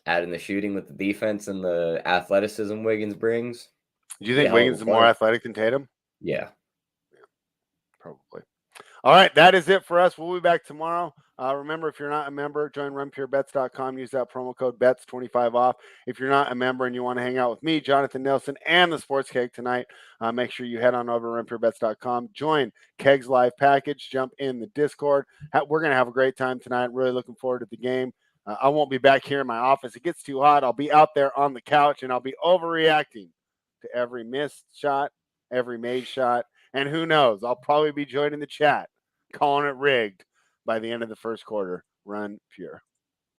Adding the shooting with the defense and the athleticism Wiggins brings. Do you Be a think hell of Wiggins a is more player. athletic than Tatum? Yeah. Probably. All right, that is it for us. We'll be back tomorrow. Remember, if you're not a member, join runpurebets.com. Use that promo code BETS25 off. If you're not a member and you want to hang out with me, Jonathan Nelson, and the Sports Keg tonight, make sure you head on over to runpurebets.com. Join Keg's live package. Jump in the Discord. We're going to have a great time tonight. Really looking forward to the game. I won't be back here in my office. It gets too hot. I'll be out there on the couch, and I'll be overreacting to every missed shot, every made shot. And who knows? I'll probably be joining the chat, calling it rigged by the end of the first quarter. Run pure.